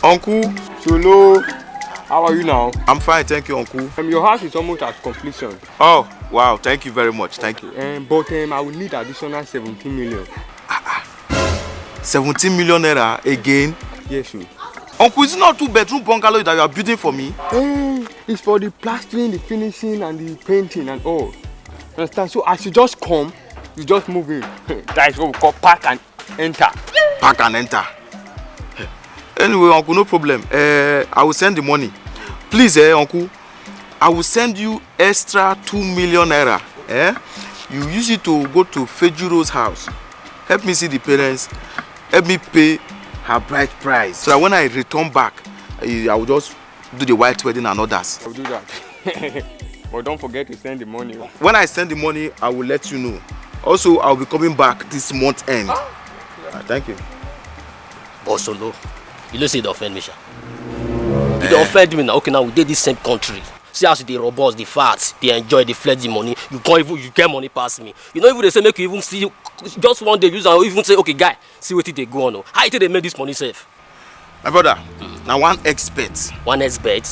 Uncle. Solo, how are you now? I'm fine, thank you, Uncle. Your house is almost at completion. Oh, wow, thank you very much, thank you. But I will need additional 17 million. 17 million naira again? Yes, sir. Uncle, is it not 2-bedroom bungalow that you are building for me? It's for the plastering, the finishing, and the painting and all. Understand? So as you just come, you just move in. That is what we call park and enter. Park and enter. Anyway, Uncle, no problem. I will send the money. Please, Uncle, I will send you extra 2 million naira. You use it to go to Fejuro's house. Help me see the parents. Help me pay her bride price. So that when I return back, I will just do the white wedding and others. I will do that. But don't forget to send the money. When I send the money, I will let you know. Also, I will be coming back this month end. Thank you. Boss Solo, you don't say they offend me, sha. You don't offend me now. Okay, now we did this same country. See how they robust, the fat, they enjoy, they flex the money. You can't even, you get money past me. You know, even they say make you even see, just one day use and even say, okay, guy, see what they go on. How you think they make this money safe? My brother, now one expert. One expert?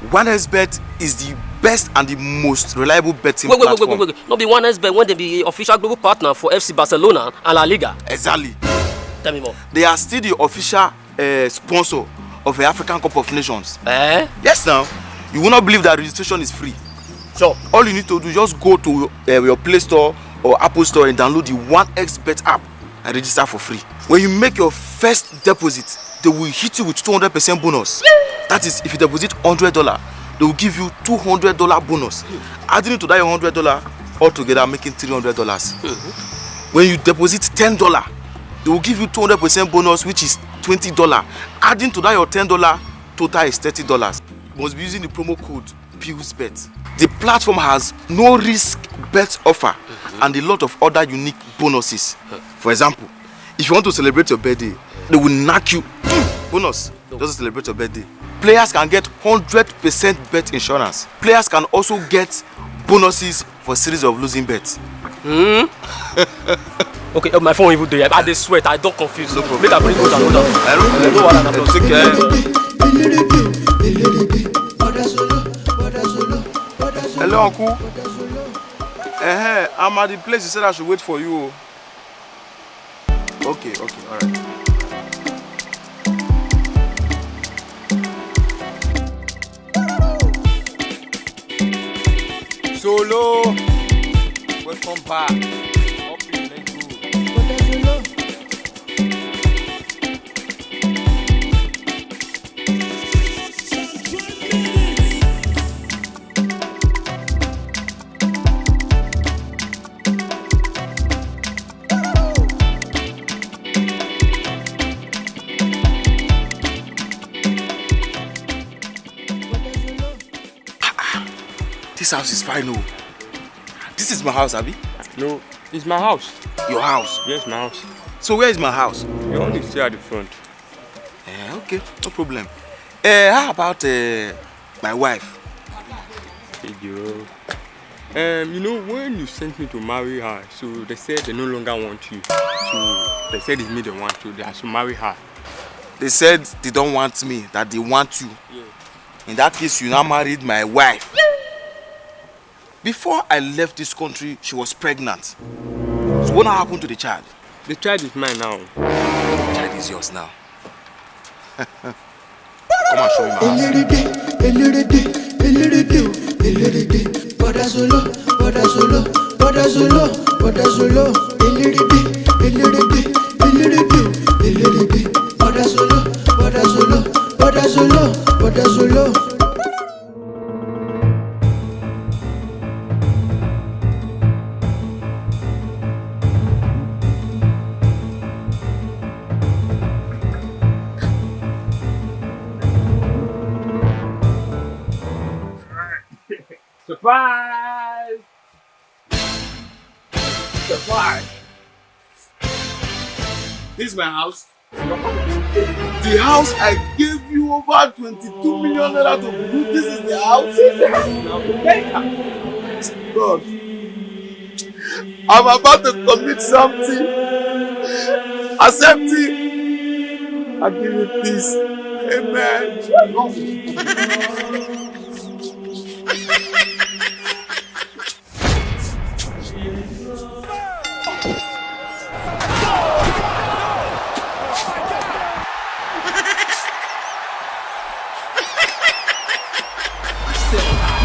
One expert is the best and the most reliable betting platform. Wait. Not be one expert when they be official global partner for FC Barcelona and La Liga. Exactly. Tell me more. They are still the official sponsor of the African Cup of Nations. Yes, now. You will not believe that registration is free. Sure. All you need to do is just go to your Play Store or Apple Store and download the 1xBet app and register for free. When you make your first deposit, they will hit you with 200% bonus. That is, if you deposit $100, they will give you $200 bonus. Adding it to that $100 altogether, making $300. When you deposit $10, they will give you 200% bonus, which is $20. Adding to that your $10, total is $30. You must be using the promo code PILSBET. The platform has no risk bet offer and a lot of other unique bonuses. For example, if you want to celebrate your birthday, they will knock you bonus just to celebrate your birthday. Players can get 100% bet insurance. Players can also get bonuses for series of losing bets. Okay, my phone even there. I just sweat. I don't confuse. No problem. Make I bring it down. Hello, Uncle. I'm at the place you said I should wait for you. Okay, all right. Solo, welcome back. Okay, let's go. This house is fine, oh. This is my house, Abi? No, it's my house. Your house? Yes, my house. So where is my house? You only stay at the front. Okay, no problem. How about my wife? Hey, girl. You know, when you sent me to marry her, so they said they no longer want you. So they said it's me they want to. They have to marry her. They said they don't want me, that they want you. Yeah. In that case, you now married my wife. Before I left this country, she was pregnant. So what happened to the child? The child is mine now. The child is yours now. Come and show me my house. Surprise! Surprise! This is my house. The house I gave you over 22 million naira to build. This is the house. God, I'm about to commit something. Accept it. I give you peace. Still